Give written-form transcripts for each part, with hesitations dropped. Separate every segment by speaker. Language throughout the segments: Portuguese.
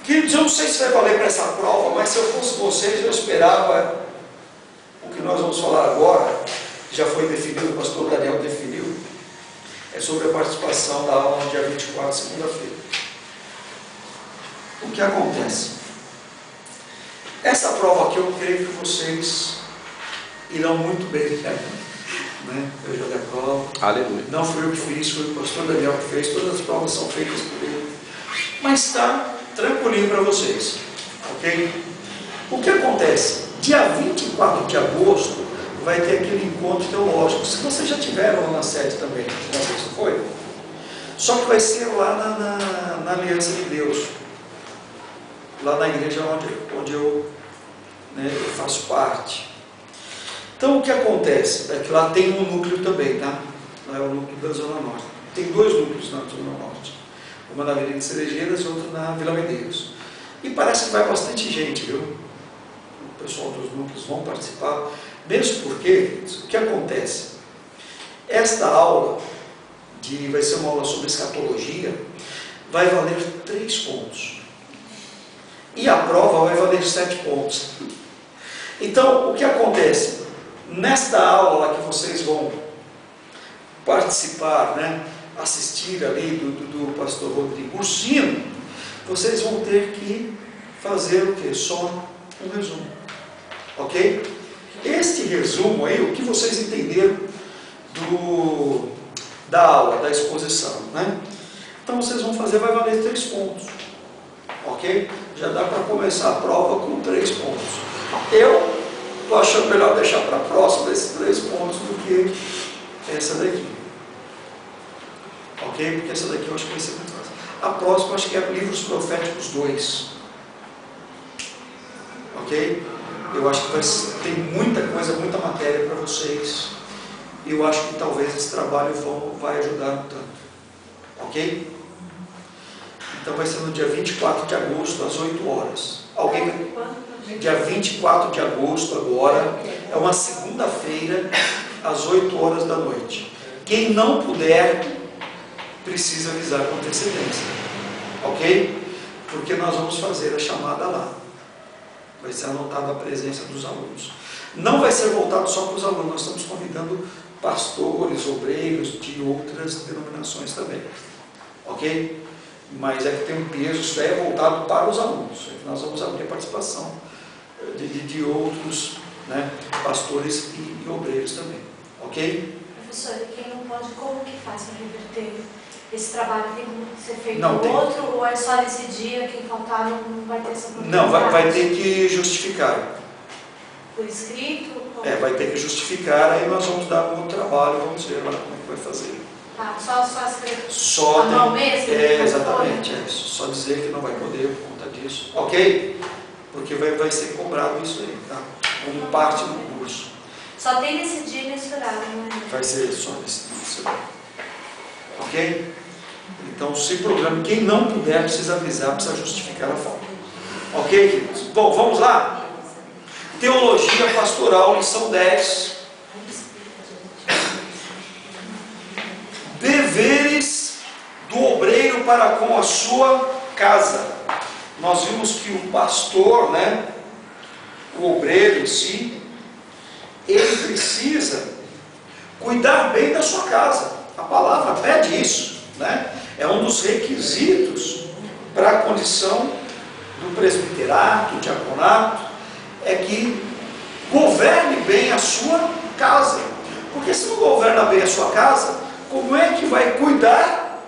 Speaker 1: Queridos, eu não sei se vai valer para essa prova, mas se eu fosse vocês, eu esperava o que nós vamos falar agora, que já foi definido, o pastor Daniel definiu, é sobre a participação da aula no dia 24, segunda-feira. O que acontece? Essa prova aqui eu creio que vocês irão muito bem, né? Eu já dei a prova.
Speaker 2: Aleluia.
Speaker 1: Não fui eu que fiz, foi o pastor Daniel que fez, todas as provas são feitas por ele. Mas está tranquilinho para vocês, ok? O que acontece? Dia 24 de agosto vai ter aquele encontro teológico. Se vocês já tiveram lá na sede também, já viu, isso foi? Só que vai ser lá na Aliança de Deus, lá na igreja onde eu faço parte. Então o que acontece? É que lá tem um núcleo também, tá? Lá é o núcleo da Zona Norte. Tem dois núcleos na Zona Norte. Uma na Avenida Cerejeiras e outra na Vila Medeiros. E parece que vai bastante gente, viu? O pessoal dos núcleos vão participar. Mesmo porque, o que acontece? Esta aula, vai ser uma aula sobre escatologia, vai valer 3 pontos. E a prova vai valer 7 pontos. Então, o que acontece? Nesta aula lá que vocês vão participar, né, assistir ali do pastor Rodrigo Ursino, vocês vão ter que fazer o quê? Só um resumo. Ok? Este resumo aí, o que vocês entenderam da aula, da exposição, né? Então vocês vão fazer, vai valer 3 pontos. Ok? Já dá para começar a prova com 3 pontos. Eu estou achando melhor deixar para a próxima esses 3 pontos do que essa daqui. Ok? Porque essa daqui eu acho que vai ser muito fácil. A próxima eu acho que é Livros Proféticos 2. Ok? Eu acho que tem muita coisa, muita matéria para vocês. E eu acho que talvez esse trabalho vai ajudar um tanto. Ok? Então vai ser no dia 24 de agosto, às 8 horas. Alguém? Dia 24 de agosto agora, é uma segunda-feira, às 8 horas da noite. Quem não puder, precisa avisar com antecedência. Ok? Porque nós vamos fazer a chamada lá. Vai ser anotada a presença dos alunos. Não vai ser voltado só para os alunos, nós estamos convidando pastores, obreiros de outras denominações também. Ok? Mas é que tem um peso, isso daí é voltado para os alunos. Nós vamos abrir a participação de outros, né, pastores e obreiros também. Ok?
Speaker 3: Professor, e quem não pode, como que faz para reverter? Esse trabalho tem que ser feito
Speaker 1: não,
Speaker 3: no outro, ou é só nesse dia, quem faltar não vai ter essa oportunidade?
Speaker 1: Não, vai ter que justificar.
Speaker 3: Por escrito?
Speaker 1: Vai ter que justificar, aí nós vamos dar um outro trabalho, vamos ver lá como é que vai fazer.
Speaker 3: Só escrever
Speaker 1: só
Speaker 3: a mão mesmo?
Speaker 1: Exatamente, só dizer que não vai poder por conta disso. Ok? Porque vai ser cobrado isso aí, tá? Como parte do curso.
Speaker 3: Só tem nesse dia e nesse horário, não é?
Speaker 1: Vai ser só nesse horário. Ok? Então se programa. Quem não puder precisa avisar, precisa justificar a falta. Ok, queridos? Bom, vamos lá? Teologia Pastoral, lição 10. Deveres do obreiro para com a sua casa. Nós vimos que o pastor, né, o obreiro em si, ele precisa cuidar bem da sua casa. A palavra pede isso, né? É um dos requisitos para a condição do presbiterato, do diaconato, é que governe bem a sua casa. Porque se não governa bem a sua casa, como é que vai cuidar,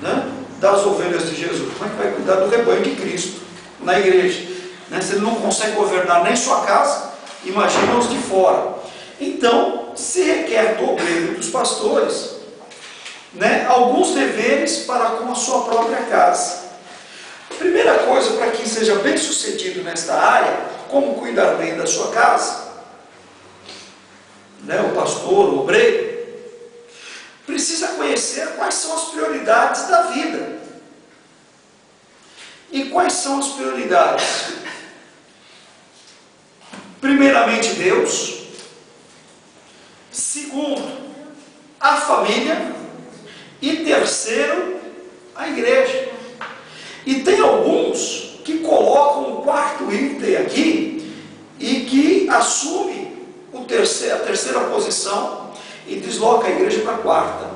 Speaker 1: né, das ovelhas de Jesus? Como é que vai cuidar do rebanho de Cristo na igreja? Né? Se ele não consegue governar nem sua casa, imagina os de fora. Então, se requer do obreiro e dos pastores, né, alguns deveres para com a sua própria casa. Primeira coisa, para quem seja bem sucedido nesta área, como cuidar bem da sua casa, né, o pastor, o obreiro, precisa conhecer quais são as prioridades da vida. E quais são as prioridades? Primeiramente Deus, segundo a família e terceiro a igreja. E tem alguns que colocam o quarto item aqui e que assume a terceira posição e desloca a igreja para a quarta.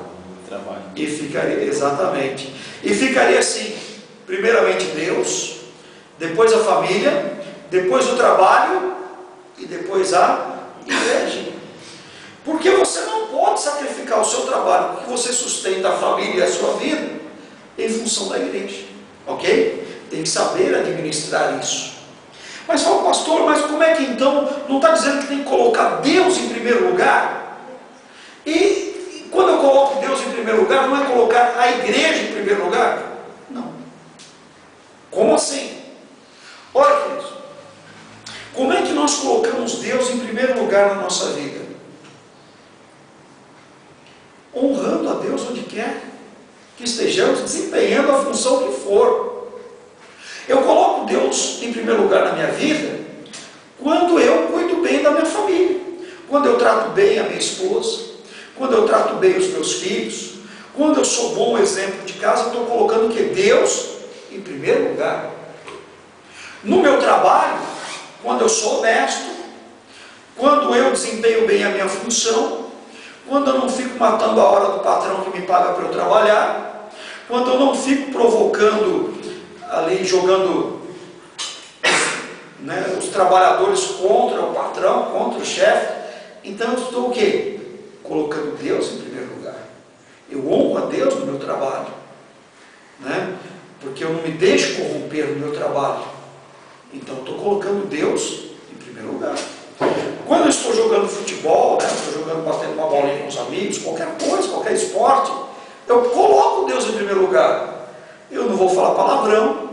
Speaker 2: Trabalho.
Speaker 1: E ficaria, exatamente. E ficaria assim: primeiramente Deus, depois a família, depois o trabalho e depois a igreja. Porque você não pode sacrificar o seu trabalho, porque você sustenta a família e a sua vida em função da igreja, ok? Tem que saber administrar isso. Mas fala, pastor, mas como é que então, não está dizendo que tem que colocar Deus em primeiro lugar? E quando eu coloco Deus em primeiro lugar, não é colocar a igreja em primeiro lugar? Não. Como assim? Olha, queridos, como é que nós colocamos Deus em primeiro lugar na nossa vida? Honrando a Deus onde quer que estejamos, desempenhando a função que for. Eu coloco Deus em primeiro lugar na minha vida quando eu cuido bem da minha família, quando eu trato bem a minha esposa, quando eu trato bem os meus filhos, quando eu sou bom exemplo de casa, eu estou colocando que Deus em primeiro lugar. No meu trabalho, quando eu sou honesto, quando eu desempenho bem a minha função, quando eu não fico matando a hora do patrão que me paga para eu trabalhar, quando eu não fico provocando ali, jogando, né, os trabalhadores contra o patrão, contra o chefe, então eu estou o quê? Colocando Deus em primeiro lugar. Eu honro a Deus no meu trabalho, né? Porque eu não me deixo corromper no meu trabalho. Então eu estou colocando Deus em primeiro lugar. Quando eu estou jogando futebol, né, estou jogando, batendo uma bolinha com os amigos, qualquer coisa, qualquer esporte, eu coloco Deus em primeiro lugar. Eu não vou falar palavrão,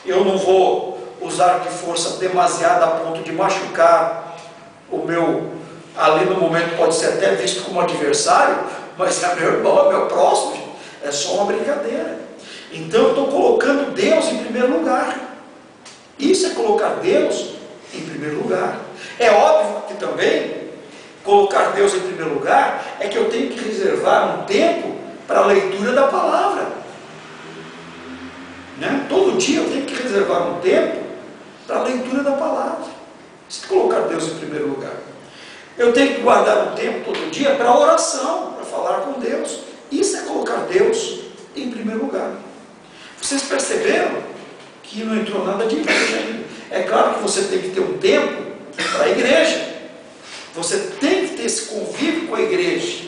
Speaker 1: eu não vou usar de força demasiada a ponto de machucar o meu, ali no momento pode ser até visto como adversário, mas é meu irmão, é meu próximo, é só uma brincadeira. Então eu estou colocando Deus em primeiro lugar. Isso é colocar Deus em primeiro lugar. É óbvio que também colocar Deus em primeiro lugar é que eu tenho que reservar um tempo para a leitura da palavra, né? Todo dia eu tenho que reservar um tempo para a leitura da palavra. Isso é colocar Deus em primeiro lugar. Eu tenho que guardar um tempo todo dia para a oração, para falar com Deus. Isso é colocar Deus em primeiro lugar. Vocês perceberam que não entrou nada de igreja ainda? É claro que você tem que ter um tempo para a igreja. Você tem que ter esse convívio com a igreja,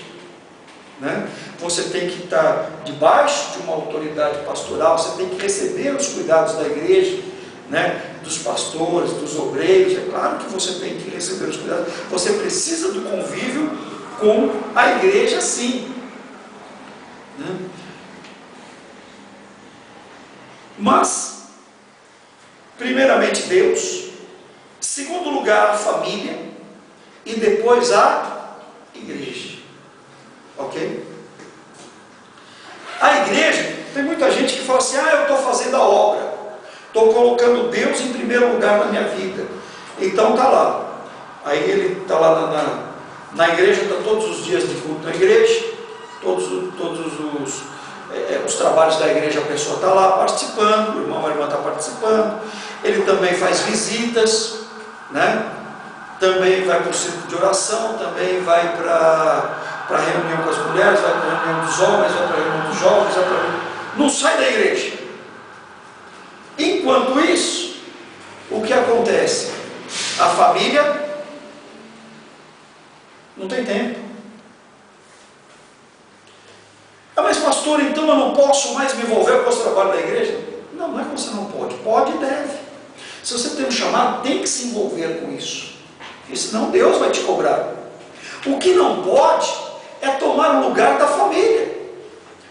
Speaker 1: né? Você tem que estar debaixo de uma autoridade pastoral, você tem que receber os cuidados da igreja, né? Dos pastores, dos obreiros. É claro que você tem que receber os cuidados. Você precisa do convívio com a igreja, sim, né? Mas, primeiramente Deus, segundo lugar a família e depois a igreja, ok? A igreja, tem muita gente que fala assim, eu estou fazendo a obra, estou colocando Deus em primeiro lugar na minha vida, então está lá, aí ele está lá na igreja, está todos os dias de culto na igreja, todos os trabalhos da igreja, a pessoa está lá participando, o irmão, a irmã está participando, ele também faz visitas, né? Também vai para o círculo de oração, também vai para a reunião com as mulheres, vai para a reunião dos homens, vai para a reunião dos jovens, não sai da igreja. Enquanto isso, o que acontece? A família não tem tempo. Mas pastor, então eu não posso mais me envolver com os trabalhos da igreja? Não, não é que você não pode, pode e deve. Se você tem um chamado, tem que se envolver com isso, porque senão Deus vai te cobrar. O que não pode é tomar o lugar da família.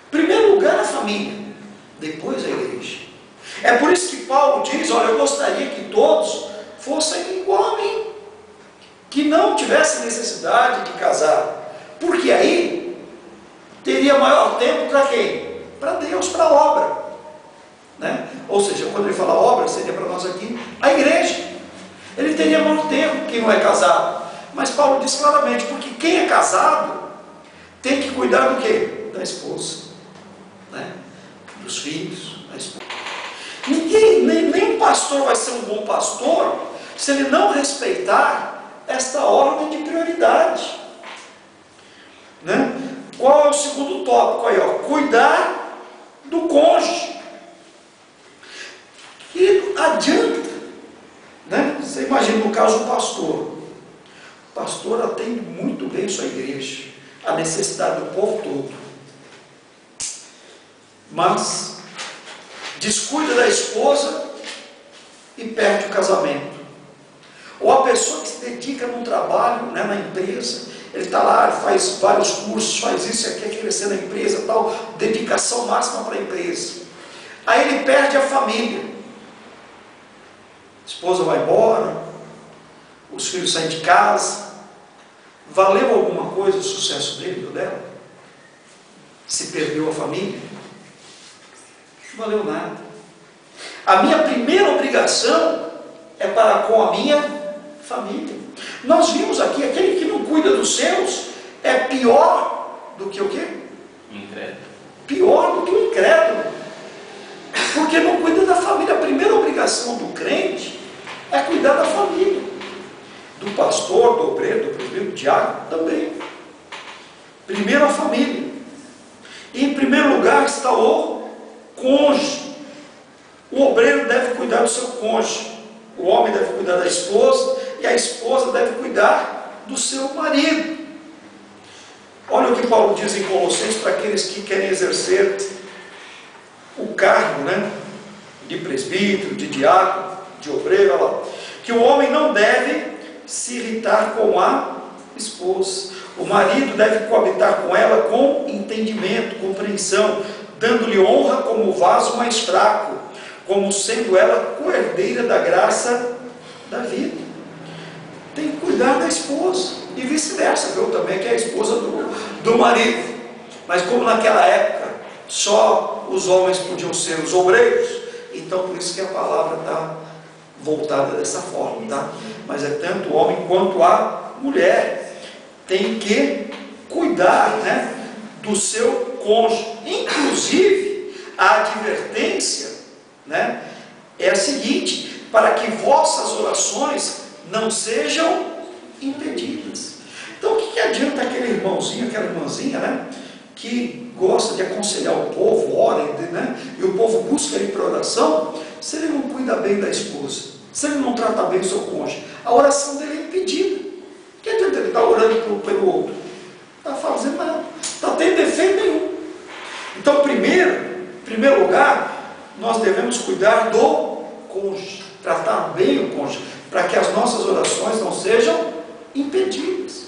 Speaker 1: Primeiro lugar a família, depois a igreja. É por isso que Paulo diz, olha, eu gostaria que todos fossem igual a mim, que não tivessem necessidade de casar, porque aí teria maior tempo para quem? Para Deus, para a obra, né? Ou seja, quando ele fala obra, seria para nós aqui a igreja. Ele teria maior tempo, quem não é casado. Mas Paulo diz claramente, porque quem é casado tem que cuidar do quê? Da esposa, né? Dos filhos, da esposa. pastor vai ser um bom pastor se ele não respeitar esta ordem de prioridade, né? Qual é o segundo tópico aí? Cuidar do cônjuge. Que adianta, né? Você imagina no caso do pastor. O pastor atende muito bem sua igreja, a necessidade do povo todo, mas descuida da esposa e perde o casamento. Ou a pessoa que se dedica num trabalho, né, na empresa, ele está lá, ele faz vários cursos, faz isso e quer crescer na empresa, tal, dedicação máxima para a empresa. Aí ele perde a família. A esposa vai embora, os filhos saem de casa. Valeu alguma coisa o sucesso dele ou dela? Se perdeu a família? Não valeu nada. A minha primeira obrigação é para com a minha família. Nós vimos aqui, aquele que não cuida dos seus é pior do que o quê?
Speaker 2: Incrédulo.
Speaker 1: Pior do que o incrédulo. Porque não cuida da família. A primeira obrigação do crente é cuidar da família. Do pastor, do obreiro, do presbítero, do diácono também. Primeiro a família. E em primeiro lugar está o cônjuge. O obreiro deve cuidar do seu cônjuge. O homem deve cuidar da esposa. E a esposa deve cuidar do seu marido. Olha o que Paulo diz em Colossenses para aqueles que querem exercer o cargo, né, de presbítero, de diácono, de obreiro, olha lá, que o homem não deve se irritar com a esposa. O marido deve coabitar com ela com entendimento, compreensão, dando-lhe honra como o vaso mais fraco, como sendo ela coerdeira da graça da vida. Tem que cuidar da esposa, e vice-versa, viu também, que é a esposa do marido. Mas como naquela época só os homens podiam ser os obreiros, então por isso que a palavra está voltada dessa forma, tá? Mas é tanto o homem quanto a mulher tem que cuidar, né, do seu cônjuge. Inclusive a advertência, né, é a seguinte: para que vossas orações não sejam impedidas. Então o que adianta aquele irmãozinho, aquela irmãzinha, né, que gosta de aconselhar o povo, ora, né, e o povo busca ele para oração, se ele não cuida bem da esposa, se ele não trata bem o seu cônjuge, a oração dele é impedida. Que adianta ele estar orando pelo outro? Não está fazendo nada, não está tendo efeito nenhum. Então, em primeiro lugar, nós devemos cuidar do cônjuge, tratar bem o cônjuge, para que as nossas orações não sejam impedidas.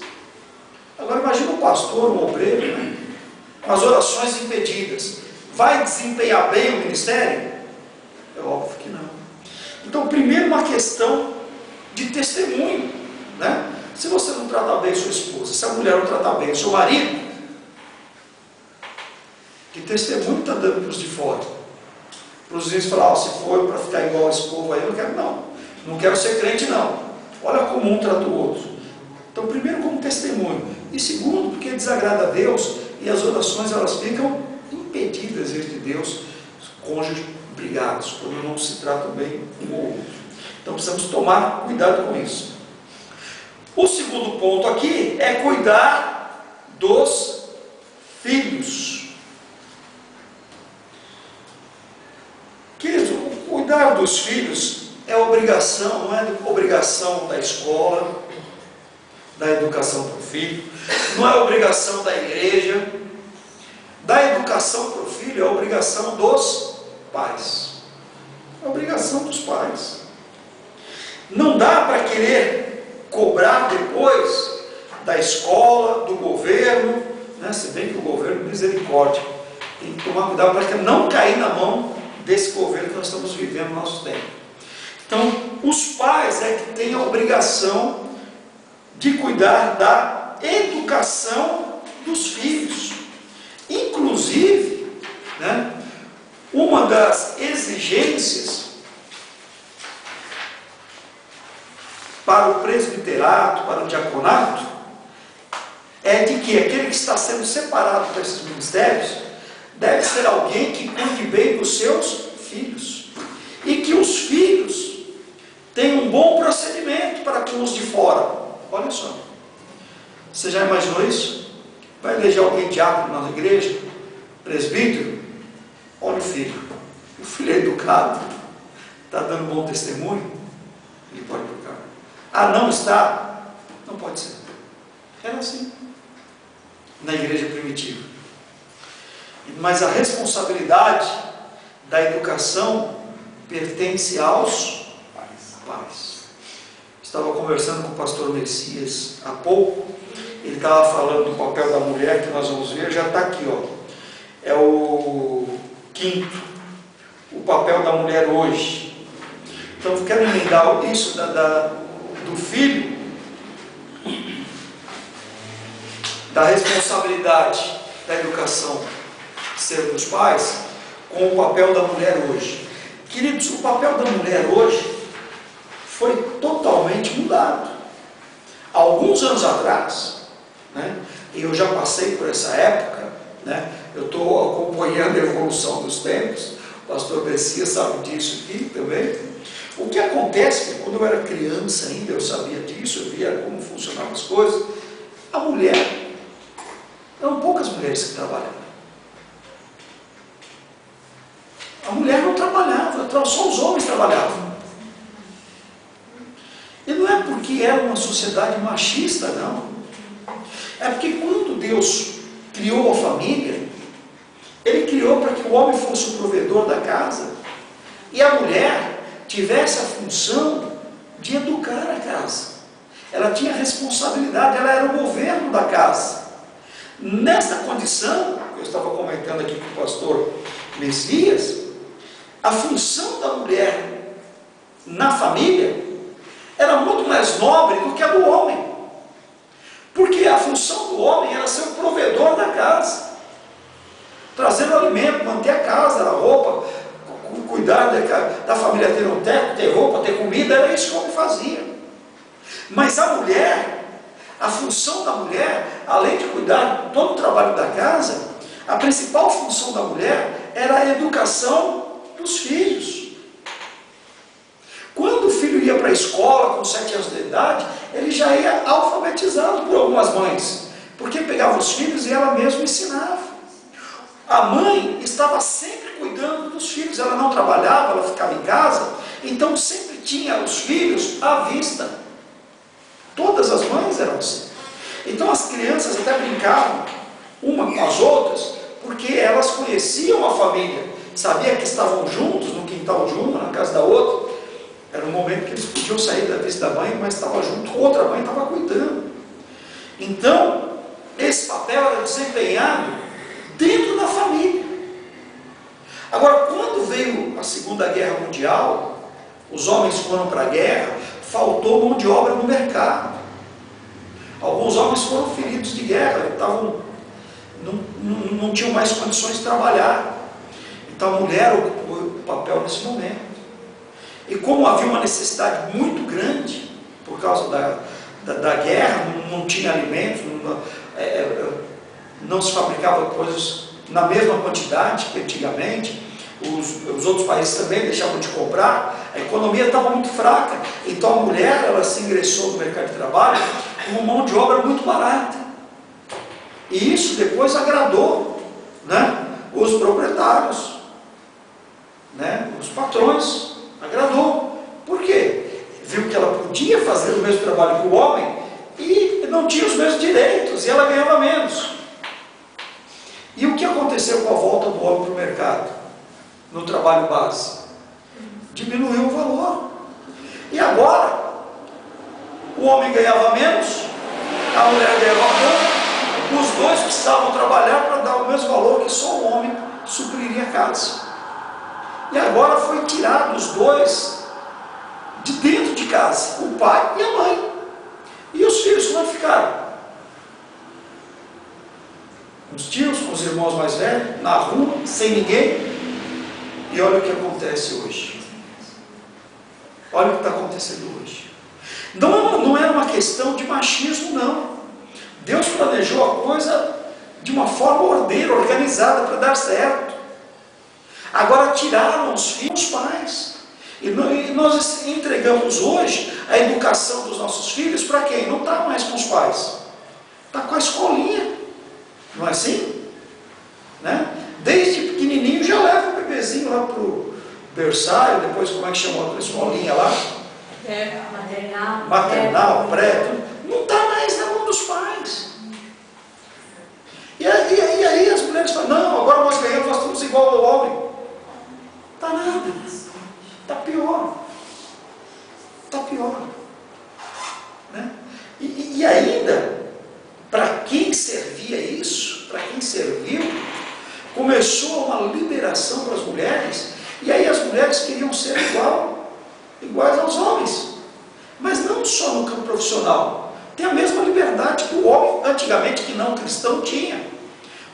Speaker 1: Agora imagina um pastor, um obreiro, né, com as orações impedidas, vai desempenhar bem o ministério? É óbvio que não. Então, primeiro, uma questão de testemunho, né? Se você não tratar bem sua esposa, se a mulher não tratar bem o seu marido, que testemunho está dando para os de fora? Para os vizinhos falar, se for para ficar igual esse povo aí, eu não quero não. Não quero ser crente não. Olha como um trata o outro. Então, primeiro como testemunho. E segundo, porque desagrada a Deus e as orações elas ficam impedidas diante de Deus, os cônjuges brigados, quando não se tratam bem um ou outro. Então precisamos tomar cuidado com isso. O segundo ponto aqui é cuidar dos filhos. Queridos, cuidar dos filhos é obrigação, não é obrigação da escola, da educação para o filho, não é obrigação da igreja. Da educação para o filho é obrigação dos pais. É obrigação dos pais. Não dá para querer cobrar depois da escola, do governo, né? Se bem que o governo, misericórdia, tem que tomar cuidado para não cair na mão desse governo que nós estamos vivendo no nosso tempo. Então, os pais é que têm a obrigação de cuidar da educação dos filhos. Inclusive, né, uma das exigências para o presbiterato, para o diaconato, é de que aquele que está sendo separado para esses ministérios deve ser alguém que cuide bem dos seus filhos, e que os filhos Você já imaginou isso? Vai eleger alguém diácono na igreja, presbítero? Olha o filho. O filho é educado, está dando bom testemunho, ele pode ir para o cargo. Ah, não está? Não pode ser. Era assim na igreja primitiva. Mas a responsabilidade da educação pertence aos pais. Estava conversando com o pastor Messias há pouco. Ele estava falando do papel da mulher, que nós vamos ver, já está aqui, ó. É o quinto, o papel da mulher hoje. Então eu quero emendar isso do filho, da responsabilidade da educação ser dos pais, com o papel da mulher hoje. Queridos, o papel da mulher hoje foi totalmente mudado. Alguns anos atrás, né, e eu já passei por essa época, né, eu estou acompanhando a evolução dos tempos, o pastor Messias sabe disso aqui também. O que acontece é que quando eu era criança ainda, eu sabia disso, eu via como funcionavam as coisas. A mulher, eram poucas mulheres que trabalhavam. A mulher não trabalhava, só os homens trabalhavam. E não é porque era uma sociedade machista, não. É porque quando Deus criou a família, Ele criou para que o homem fosse o provedor da casa e a mulher tivesse a função de educar a casa. Ela tinha responsabilidade, ela era o governo da casa. Nessa condição, eu estava comentando aqui com o pastor Messias, a função da mulher na família era muito mais nobre do que a do homem. Porque a função do homem era ser o provedor da casa, trazer o alimento, manter a casa, a roupa, cuidar da família, ter um teto, ter roupa, ter comida, era isso que o homem fazia. Mas a mulher, a função da mulher, além de cuidar de todo o trabalho da casa, a principal função da mulher era a educação dos filhos. Quando o filho ia para a escola com 7 anos de idade, ele já ia alfabetizado por algumas mães, porque pegava os filhos e ela mesma ensinava. A mãe estava sempre cuidando dos filhos, ela não trabalhava, ela ficava em casa, então sempre tinha os filhos à vista. Todas as mães eram assim. Então as crianças até brincavam uma com as outras, porque elas conheciam a família, sabiam que estavam juntos no quintal de uma, na casa da outra. Era um momento que eles podiam sair da vista da mãe, mas estava junto, outra mãe estava cuidando. Então, esse papel era desempenhado dentro da família. Agora, quando veio a Segunda Guerra Mundial, os homens foram para a guerra, faltou mão de obra no mercado. Alguns homens foram feridos de guerra, não tinham mais condições de trabalhar. Então a mulher ocupou o papel nesse momento. E como havia uma necessidade muito grande, por causa da guerra, não tinha alimentos, não se fabricava coisas na mesma quantidade que antigamente, os outros países também deixavam de comprar, a economia estava muito fraca, então a mulher, ela se ingressou no mercado de trabalho com uma mão de obra muito barata. E isso depois agradou, né, os proprietários, né, os patrões. Agradou. Por quê? Viu que ela podia fazer o mesmo trabalho que o homem e não tinha os mesmos direitos, e ela ganhava menos. E o que aconteceu com a volta do homem para o mercado? No trabalho base? Diminuiu o valor. E agora, o homem ganhava menos, a mulher ganhava pouco, os dois precisavam trabalhar para dar o mesmo valor que só o homem supriria a casa. E agora foi tirado os dois de dentro de casa, o pai e a mãe. E os filhos como ficaram? Com os tios, com os irmãos mais velhos, na rua, sem ninguém. E olha o que acontece hoje. Olha o que está acontecendo hoje. Não é uma questão de machismo, não. Deus planejou a coisa de uma forma ordeira, organizada, para dar certo. Agora tiraram os filhos dos pais. E nós entregamos hoje a educação dos nossos filhos para quem? Não está mais com os pais. está com a escolinha, não é assim? Né? Desde pequenininho já leva o bebezinho lá para o berçário, depois como é que chama outra escolinha lá? Maternal, pré, não está mais na mão dos pais. E aí as mulheres falam, não, agora nós ganhamos, nós estamos igual ao homem. Está nada, está pior. Está pior. Né? E ainda, para quem servia isso, para quem serviu, começou uma liberação para as mulheres, e aí as mulheres queriam ser iguais aos homens, mas não só no campo profissional, tem a mesma liberdade que o homem, antigamente, que não cristão, tinha.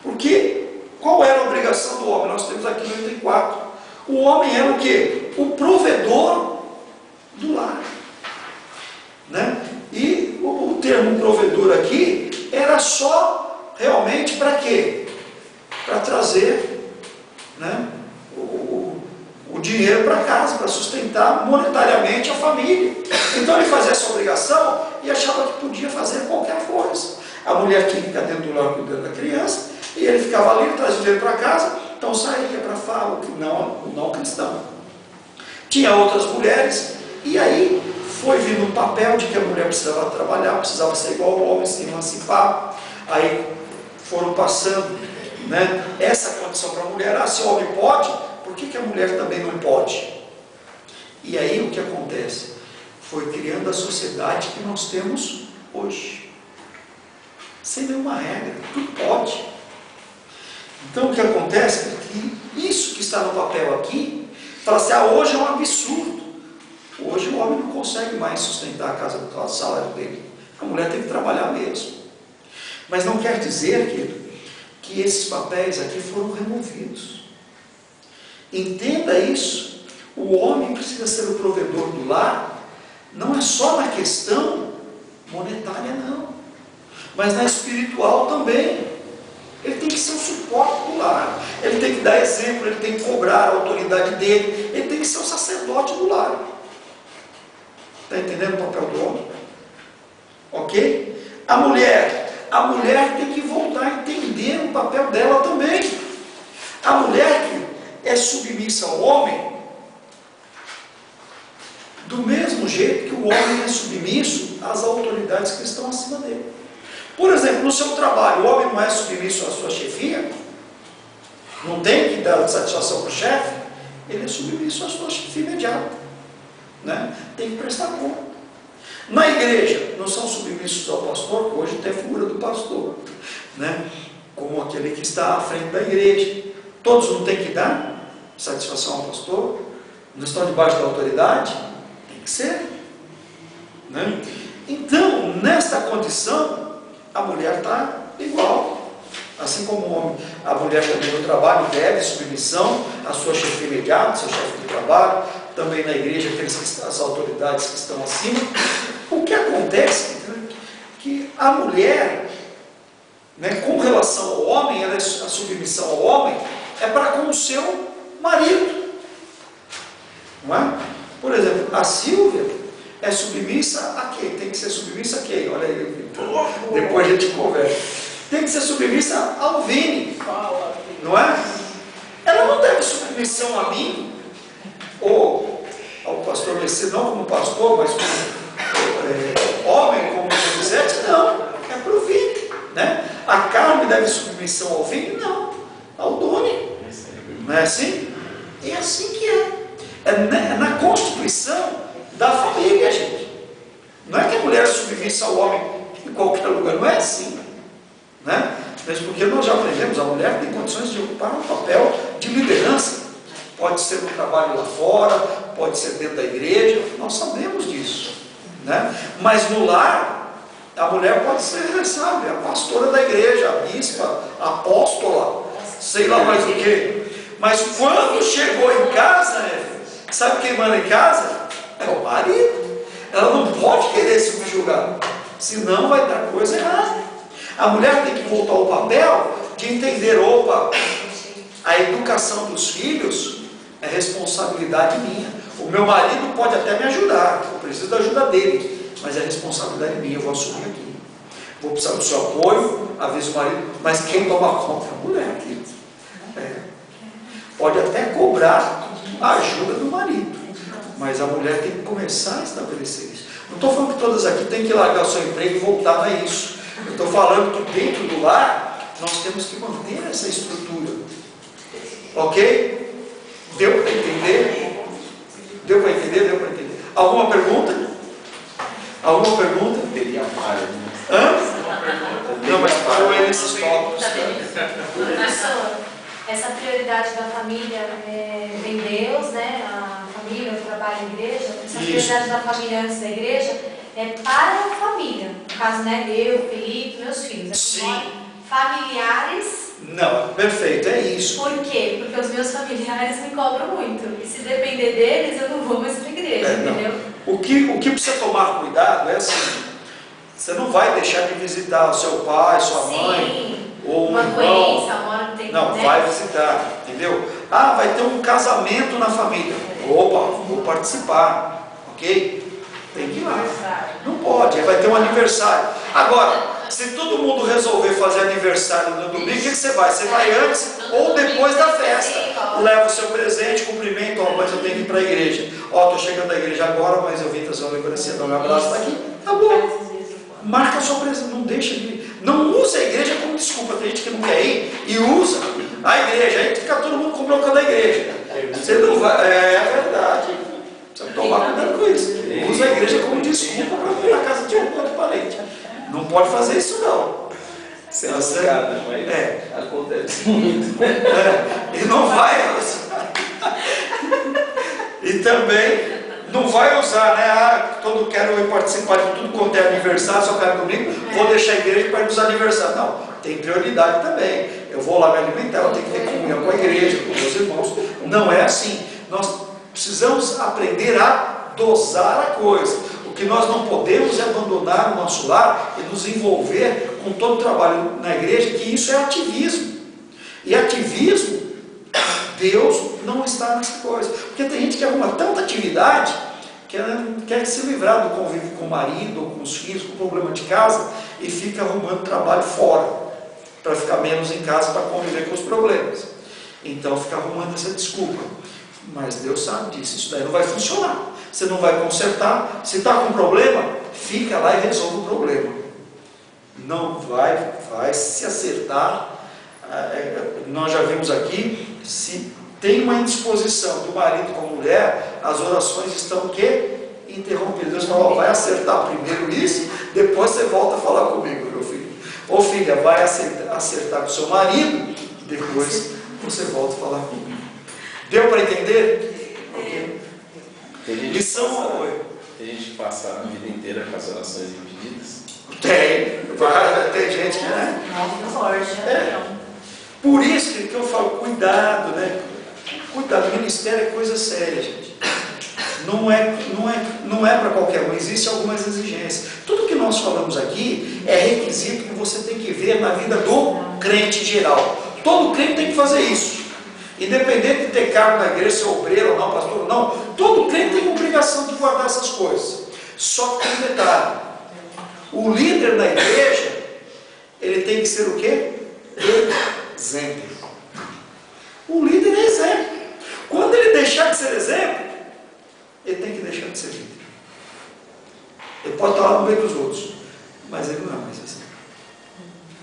Speaker 1: Porque qual era a obrigação do homem? Nós temos aqui no item 4. O homem era o quê? O provedor do lar. Né? E o termo provedor aqui era só realmente para quê? Para trazer, né, o dinheiro para casa, para sustentar monetariamente a família. Então ele fazia essa obrigação e achava que podia fazer qualquer coisa. A mulher tinha que ficar dentro do lar cuidando da criança, e ele ficava ali, trazia o dinheiro para casa, então saía para fala, o não cristão. Tinha outras mulheres, e aí foi vindo um papel de que a mulher precisava trabalhar, precisava ser igual ao homem, se emancipar. Aí foram passando, né, essa condição para a mulher. Se o homem pode, por que a mulher também não pode? E aí o que acontece? Foi criando a sociedade que nós temos hoje, sem nenhuma regra, tudo pode. Então o que acontece é que isso que está no papel aqui, fala assim, hoje é um absurdo. Hoje o homem não consegue mais sustentar a casa por causa do salário dele. A mulher tem que trabalhar mesmo. Mas não quer dizer que esses papéis aqui foram removidos. Entenda isso. O homem precisa ser o provedor do lar, não é só na questão monetária, não, mas na espiritual também. Ele tem que ser o suporte do lar, ele tem que dar exemplo, ele tem que cobrar a autoridade dele, ele tem que ser o sacerdote do lar. Está entendendo o papel do homem? Ok? A mulher tem que voltar a entender o papel dela também. A mulher que é submissa ao homem, do mesmo jeito que o homem é submisso às autoridades que estão acima dele. Por exemplo, no seu trabalho, o homem não é submisso à sua chefia? Não tem que dar satisfação para o chefe? Ele é submisso à sua chefia imediata, né? Tem que prestar conta. Na igreja, não são submissos ao pastor, hoje tem a figura do pastor, né? Como aquele que está à frente da igreja. Todos não têm que dar satisfação ao pastor? Não estão debaixo da autoridade? Tem que ser, né? Então, nesta condição, a mulher está igual, assim como o homem. A mulher também no trabalho deve submissão à sua chefe imediata, seu chefe de trabalho, também na igreja, as autoridades que estão acima. O que acontece é que a mulher, né, com relação ao homem, a submissão ao homem é para com o seu marido, não é? Por exemplo, a Silvia é submissa a quem? Tem que ser submissa a quem? Olha aí, depois a gente conversa. Tem que ser submissa ao Vini, não é? Ela não deve submissão a mim, ou ao pastor Messias, não como pastor, mas como homem, como Elisete, não, é para o Vini, né? A Carmen deve submissão ao Vini? Não, ao Doni, não é assim? É assim que é na constituição da família, gente. Não é que a mulher é submissa ao homem em qualquer lugar, não é assim, né? Mas porque nós já aprendemos, a mulher tem condições de ocupar um papel de liderança, pode ser no trabalho lá fora, pode ser dentro da igreja, nós sabemos disso, né? Mas no lar, a mulher pode ser, sabe, a pastora da igreja, a bispa, a apóstola, sei lá mais o que. Mas quando chegou em casa, sabe quem manda em casa? É o marido. Ela não pode querer se subjugar, senão vai dar coisa errada. A mulher tem que voltar ao papel de entender, opa, a educação dos filhos é responsabilidade minha. O meu marido pode até me ajudar, eu preciso da ajuda dele, mas é responsabilidade minha, eu vou assumir aqui. vou precisar do seu apoio, avisa o marido, mas quem toma conta é a mulher, querido. Pode até cobrar a ajuda do marido, mas a mulher tem que começar a estabelecer isso. Não estou falando que todas aqui têm que largar o seu emprego e voltar, não é isso. Eu estou falando que dentro do lar, nós temos que manter essa estrutura. Ok? Deu para entender? Deu para entender? Deu para entender. Alguma pergunta? Alguma pergunta?
Speaker 2: Teria várias.
Speaker 1: Não, mas parou aí nesses tópicos.
Speaker 3: Professor, essa prioridade da família em Deus, né? A família, o trabalho em igreja, essa prioridade da família antes da igreja é para a família. No caso, né? Eu, Felipe, meus filhos.
Speaker 1: Sim.
Speaker 3: Familiares.
Speaker 1: Não, perfeito, é isso.
Speaker 3: Por quê? Porque os meus familiares me cobram muito. E se depender deles, eu não vou mais para a igreja, entendeu?
Speaker 1: O que precisa tomar cuidado é assim, você não vai deixar de visitar o seu pai, sua mãe, ou
Speaker 3: uma
Speaker 1: irmão.
Speaker 3: doença, uma hora não tem.
Speaker 1: Não, vai visitar, entendeu? Ah, vai ter um casamento na família. Opa, vou participar, ok? Tem que ir lá. Não pode, vai ter um aniversário. Agora, se todo mundo resolver fazer aniversário no domingo, o que você vai? Você vai antes ou depois da festa. Leva o seu presente, cumprimento, ó, mas eu tenho que ir para a igreja. Ó, estou chegando da igreja agora, mas eu vim trazer uma lembrança, dar um abraço, está aqui. Tá bom. Marca a sua presença, não deixa de ir. Não usa a igreja como desculpa. Tem gente que não quer ir e usa a igreja. Aí fica todo mundo com bronca da igreja. Você não vai. É verdade. Precisa tomar cuidado com isso. Usa a igreja como desculpa para ir na casa de outro parente. Não pode fazer isso, não.
Speaker 2: Você acontece muito.
Speaker 1: E não vai usar. E também não vai usar, né? Ah, quero participar de tudo quanto é aniversário, só quero domingo, vou deixar a igreja para ir nos aniversários. Não, tem prioridade também. Eu vou lá me alimentar, eu tenho que ter comunhão com a igreja, com meus irmãos. Não é assim. Nós precisamos aprender a dosar a coisa. O que nós não podemos é abandonar o nosso lar e nos envolver com todo o trabalho na igreja, que isso é ativismo. E ativismo, Deus não está nessa coisa. Porque tem gente que arruma tanta atividade que ela quer se livrar do convívio com o marido, ou com os filhos, com o problema de casa, e fica arrumando trabalho fora, para ficar menos em casa, para conviver com os problemas. Então fica arrumando essa desculpa. Mas Deus sabe disso, isso daí não vai funcionar. Você não vai consertar. Se está com problema, fica lá e resolve o problema. Não vai se acertar. Nós já vimos aqui, se tem uma indisposição do marido com a mulher, as orações estão o quê? Interrompidas. Deus fala, vai acertar primeiro isso, depois você volta a falar comigo, meu filho. Ou filha, vai acertar com o seu marido, depois você volta a falar comigo. Deu para entender?
Speaker 2: Tem gente que passa a vida inteira com as orações impedidas?
Speaker 1: Tem gente que, né? Por isso que eu falo, cuidado, né? Cuidado, ministério é coisa séria, gente. Não é para qualquer um, existem algumas exigências. Tudo que nós falamos aqui é requisito que você tem que ver na vida do crente geral. Todo crente tem que fazer isso. Independente de ter cargo na igreja, ser obreiro ou não, pastor ou não, todo crente tem obrigação de guardar essas coisas. Só que tem um detalhe: o líder da igreja, ele tem que ser o quê? Exemplo. O líder é exemplo. Quando ele deixar de ser exemplo, ele tem que deixar de ser líder. Ele pode estar lá no meio dos outros, mas ele não é mais exemplo.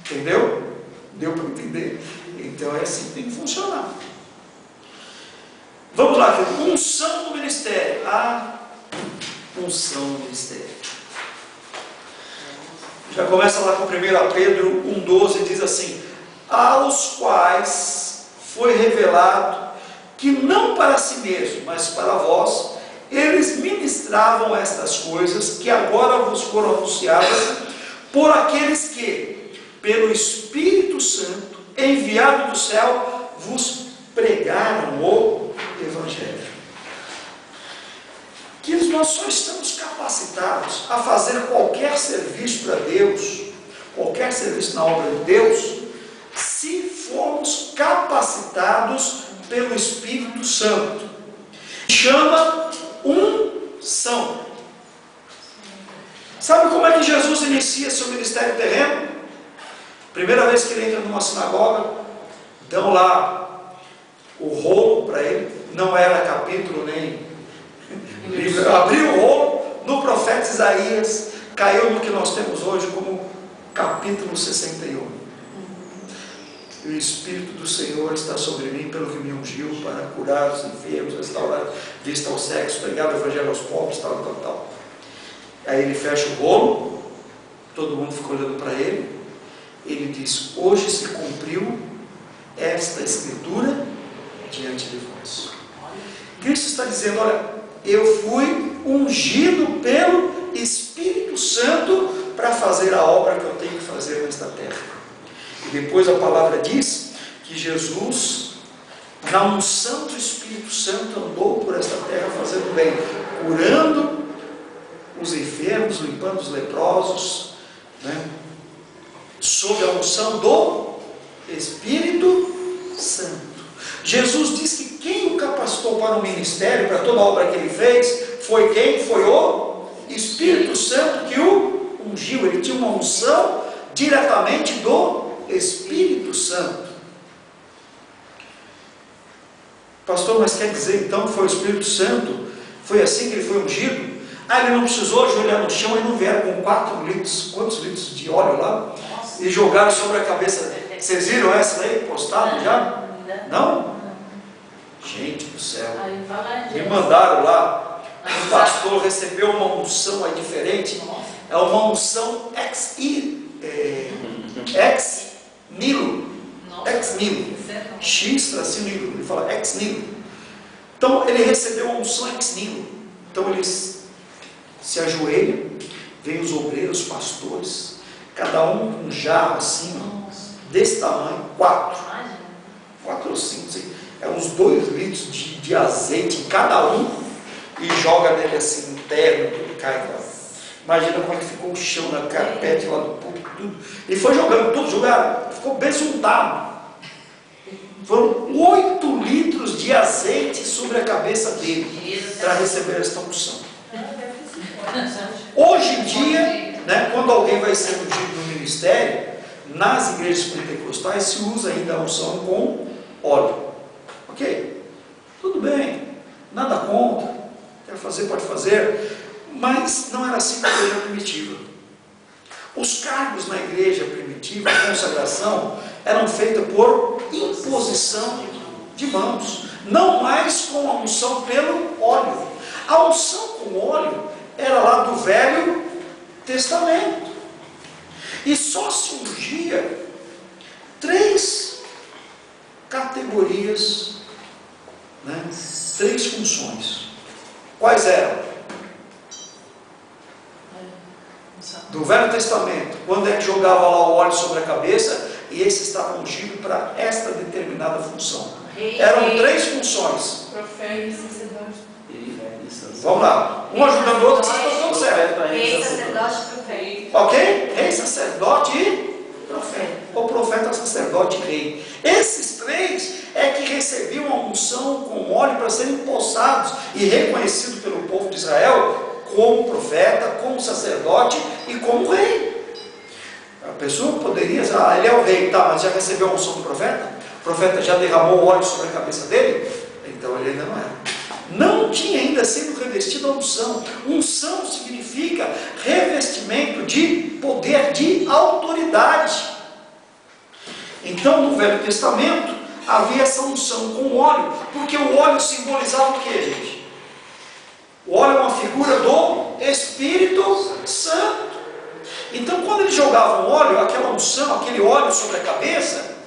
Speaker 1: Entendeu? Deu para entender? Então é assim que tem que funcionar. Vamos lá, querido. Unção do ministério. A unção do ministério. Já começa lá com 1 Pedro 1,12, diz assim: aos quais foi revelado que não para si mesmo, mas para vós, eles ministravam estas coisas que agora vos foram anunciadas por aqueles que, pelo Espírito Santo, enviado do céu, vos pregaram o Evangelho. Que nós só estamos capacitados a fazer qualquer serviço para Deus, qualquer serviço na obra de Deus, se formos capacitados pelo Espírito Santo. Chama unção. Sabe como é que Jesus inicia seu ministério terreno? Primeira vez que ele entra numa sinagoga, dão lá o rolo para ele, não era capítulo nem livro, abriu o rolo no profeta Isaías, caiu no que nós temos hoje como capítulo 61. O Espírito do Senhor está sobre mim, pelo que me ungiu para curar os enfermos, restaurar vista aos cegos, pregar o evangelho aos pobres, tal. Aí ele fecha o rolo, todo mundo ficou olhando para ele. Ele diz: hoje se cumpriu esta escritura diante de vós. Cristo está dizendo: olha, eu fui ungido pelo Espírito Santo para fazer a obra que eu tenho que fazer nesta terra. E depois a palavra diz que Jesus, na unção do Espírito Santo, andou por esta terra fazendo bem, curando os enfermos, limpando os leprosos, né? Sob a unção do Espírito Santo. Jesus diz que quem o capacitou para o ministério, para toda a obra que ele fez, foi quem? Foi o Espírito Santo que o ungiu. Ele tinha uma unção diretamente do Espírito Santo. Pastor, mas quer dizer então que foi o Espírito Santo? Foi assim que ele foi ungido? Ele não precisou ajoelhar no chão e não vieram com 4 litros, quantos litros de óleo lá? E jogaram sobre a cabeça. Vocês viram essa aí postada já? Não? Gente do céu. Me mandaram lá. O pastor recebeu uma unção aí diferente. É uma unção ex nihilo. Ex nihilo. X tracinho nihilo. Ele fala ex nihilo. Então ele recebeu uma unção ex nihilo. Então eles se ajoelham, vem os obreiros, pastores, cada um com um jarro assim, desse tamanho, 4 ou 5, assim, é uns 2 litros de azeite em cada um, e joga nele assim, interno, tudo cai lá. Imagina como é que ficou o chão na carpete lá do público, tudo. E foi jogando, tudo jogaram, ficou besuntado. Foram 8 litros de azeite sobre a cabeça dele, para receber esta unção. Hoje em dia, né, quando alguém vai ser ungido no ministério, nas igrejas pentecostais se usa ainda a unção com óleo. Ok? Tudo bem, nada contra, quer fazer, pode fazer, mas não era assim na igreja primitiva. Os cargos na igreja primitiva, a consagração, eram feitas por imposição de mãos, não mais com a unção pelo óleo. A unção com óleo era lá do Velho Testamento, e só se ungia 3 categorias, né? 3 funções. Quais eram? Do Velho Testamento, quando é que jogava lá o óleo sobre a cabeça, e esse estava ungido para esta determinada função. Eram 3 funções.
Speaker 3: Profeta e sacerdote.
Speaker 1: Vamos lá, um ajudando o outro, vocês estão todos certos.
Speaker 3: Rei, sacerdote e profeta.
Speaker 1: Ok? Rei, sacerdote e profeta. O profeta, sacerdote e rei. Esses 3 é que recebiam a unção com óleo para serem empossados e reconhecidos pelo povo de Israel como profeta, como sacerdote e como rei. A pessoa poderia dizer: ele é o rei, tá, mas já recebeu a unção do profeta? O profeta já derramou óleo sobre a cabeça dele? Então ele ainda não era. Não tinha ainda sido revestido a unção. Unção significa revestimento de poder, de autoridade. Então no Velho Testamento havia essa unção com óleo, porque o óleo simbolizava o que, gente? O óleo é uma figura do Espírito Santo. Então quando eles jogavam óleo, aquela unção, aquele óleo sobre a cabeça,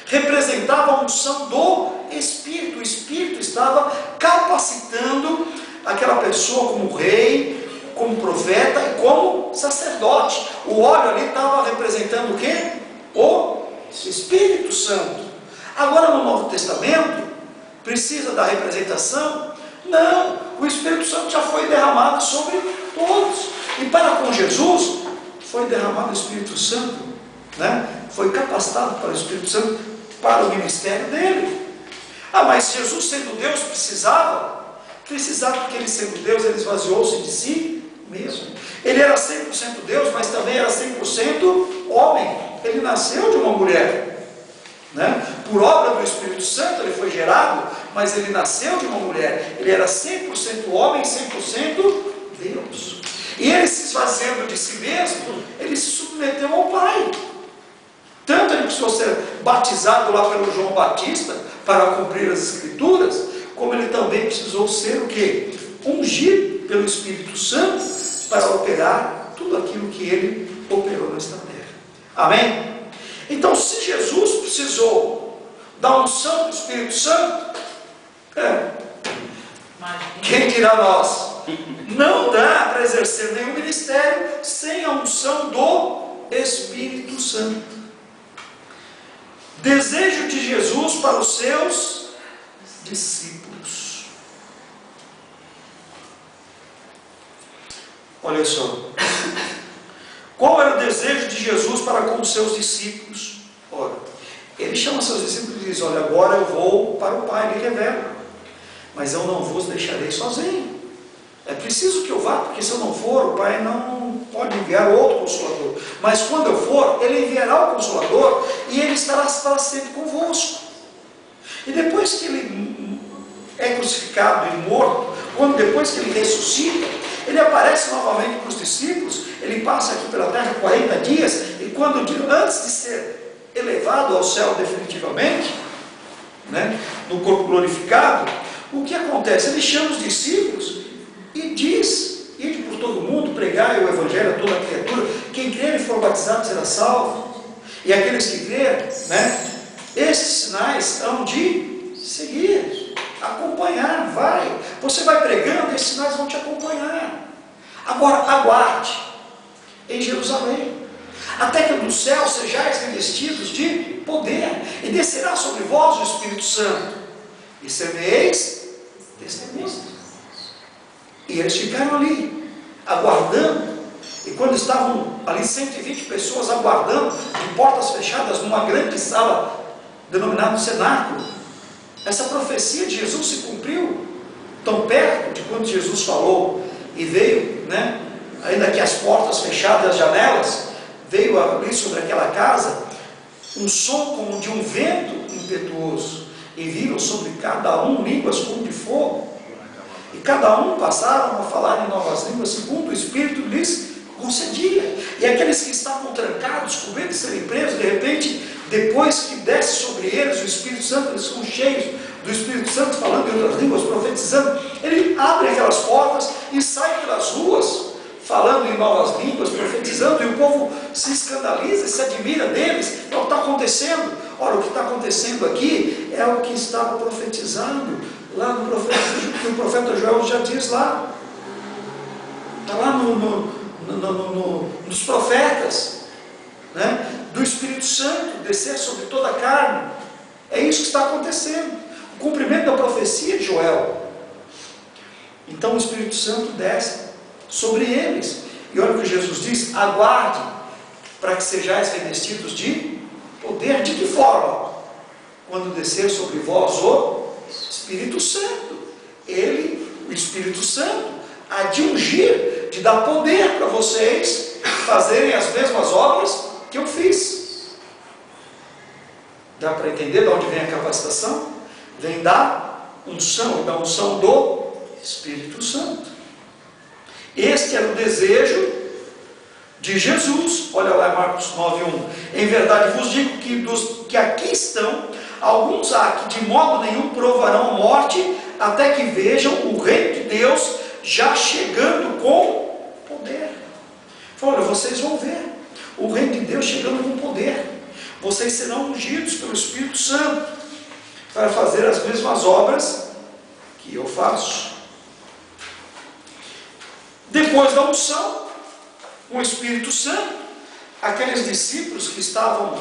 Speaker 1: representava a unção do Espírito. O Espírito estava capacitando aquela pessoa como rei, como profeta e como sacerdote. O óleo ali estava representando o quê? O Espírito Santo. Agora no Novo Testamento, precisa da representação? Não, o Espírito Santo já foi derramado sobre todos. E para com Jesus, foi derramado o Espírito Santo, né? Foi capacitado para o Espírito Santo para o ministério dele. Mas Jesus sendo Deus precisava porque ele sendo Deus, ele esvaziou-se de si mesmo. Ele era 100% Deus, mas também era 100% homem. Ele nasceu de uma mulher, né? Por obra do Espírito Santo ele foi gerado, mas ele nasceu de uma mulher. Ele era 100% homem, 100% Deus. E ele, se esvaziando de si mesmo, ele se submeteu ao Pai. Tanto ele precisou ser batizado lá pelo João Batista para cumprir as Escrituras, como ele também precisou ser o quê? Ungido pelo Espírito Santo para operar tudo aquilo que ele operou nesta terra. Amém? Então, se Jesus precisou da unção do Espírito Santo, quem dirá nós? Não dá para exercer nenhum ministério sem a unção do Espírito Santo. Desejo de Jesus para os seus discípulos. Olha só. Qual era o desejo de Jesus para com os seus discípulos? Ora, ele chama seus discípulos e diz: olha, agora eu vou para o Pai, ele revela, mas eu não vos deixarei sozinho. É preciso que eu vá, porque se eu não for, o Pai não pode enviar outro Consolador. Mas quando eu for, ele enviará o Consolador e ele estará para sempre convosco. E depois que ele é crucificado e morto, depois que ele ressuscita, ele aparece novamente para os discípulos. Ele passa aqui pela terra 40 dias, e antes de ser elevado ao céu definitivamente, né, no corpo glorificado, o que acontece? Ele chama os discípulos e diz: ide por todo mundo, pregai o Evangelho a toda a criatura, quem crer e for batizado será salvo, e aqueles que crerem, né, esses sinais hão de seguir, acompanhar, você vai pregando, esses sinais vão te acompanhar. Agora, aguarde em Jerusalém, até que do céu sejais revestidos de poder, e descerá sobre vós o Espírito Santo, e sereis testemunhas. E eles ficaram ali, aguardando, e quando estavam ali 120 pessoas aguardando, de portas fechadas, numa grande sala, denominada cenáculo, essa profecia de Jesus se cumpriu, tão perto de quando Jesus falou, e veio, né, ainda que as portas fechadas, as janelas, veio ali sobre aquela casa, um som como de um vento impetuoso, e viram sobre cada um línguas como de fogo, e cada um passaram a falar em novas línguas, segundo o Espírito lhes concedia. E aqueles que estavam trancados, com medo de serem presos, de repente, depois que desce sobre eles o Espírito Santo, eles são cheios do Espírito Santo, falando em outras línguas, profetizando. Ele abre aquelas portas e sai pelas ruas, falando em novas línguas, profetizando, e o povo se escandaliza, se admira deles. É o que está acontecendo. Ora, o que está acontecendo aqui é o que estava profetizando lá no profeta, que o profeta Joel já diz lá. Está lá nos profetas, né? Do Espírito Santo descer sobre toda a carne. É isso que está acontecendo, o cumprimento da profecia de Joel. Então o Espírito Santo desce sobre eles, e olha o que Jesus diz: aguarde para que sejais revestidos de poder. De que forma? Quando descer sobre vós o Espírito Santo. O Espírito Santo, há de ungir, de dar poder para vocês fazerem as mesmas obras que eu fiz. Dá para entender de onde vem a capacitação? Vem da unção do Espírito Santo. Este era o desejo de Jesus. Olha lá, Marcos 9:1. Em verdade vos digo que dos que aqui estão, alguns há que de modo nenhum provarão a morte, até que vejam o reino de Deus já chegando com poder. Fala, olha, vocês vão ver o reino de Deus chegando com poder. Vocês serão ungidos pelo Espírito Santo para fazer as mesmas obras que eu faço. Depois da unção, com o Espírito Santo, aqueles discípulos que estavam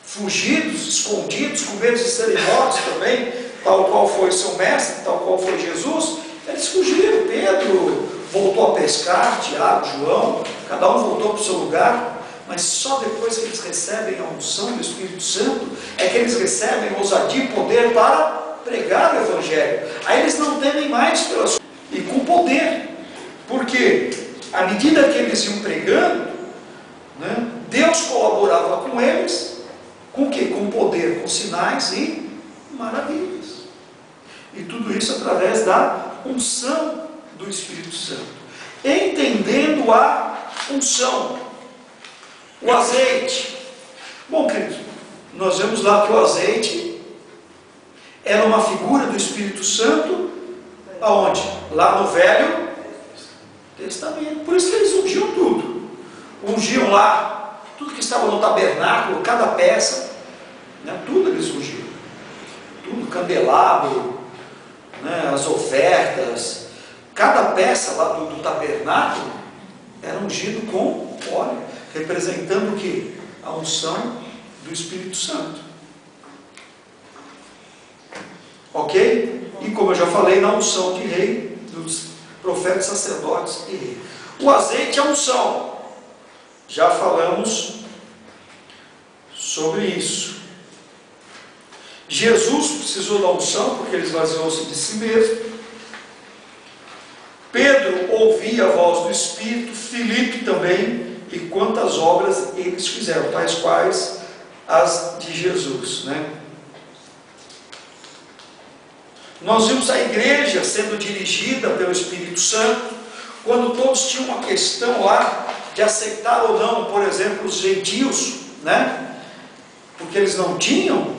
Speaker 1: fugidos, escondidos, com medo de serem mortos também, tal qual foi seu mestre, tal qual foi Jesus, eles fugiram. Pedro voltou a pescar, Tiago, João, cada um voltou para o seu lugar, mas só depois que eles recebem a unção do Espírito Santo, é que eles recebem ousadia e poder para pregar o Evangelho. Aí eles não temem mais e com poder, porque à medida que eles iam pregando, né, Deus colaborava com eles, com o quê? Com poder, com sinais e maravilhas. E tudo isso através da unção do Espírito Santo. Entendendo a unção, o azeite. Bom, queridos, nós vemos lá que o azeite era uma figura do Espírito Santo, aonde? Lá no Velho Testamento. Por isso que eles ungiam tudo. Ungiam lá tudo que estava no tabernáculo, cada peça, né, tudo eles ungiam. Tudo, candelabro, né, as ofertas, cada peça lá do tabernáculo era ungido com óleo, representando o que? A unção do Espírito Santo. Ok? E como eu já falei, na unção de rei, dos profetas, sacerdotes e rei. O azeite é a unção. Já falamos sobre isso. Jesus precisou da unção porque ele esvaziou-se de si mesmo. Pedro ouvia a voz do Espírito, Filipe também, e quantas obras eles fizeram, tais quais as de Jesus, né? Nós vimos a igreja sendo dirigida pelo Espírito Santo, quando todos tinham uma questão lá de aceitar ou não, por exemplo, os gentios, né? Porque eles não tinham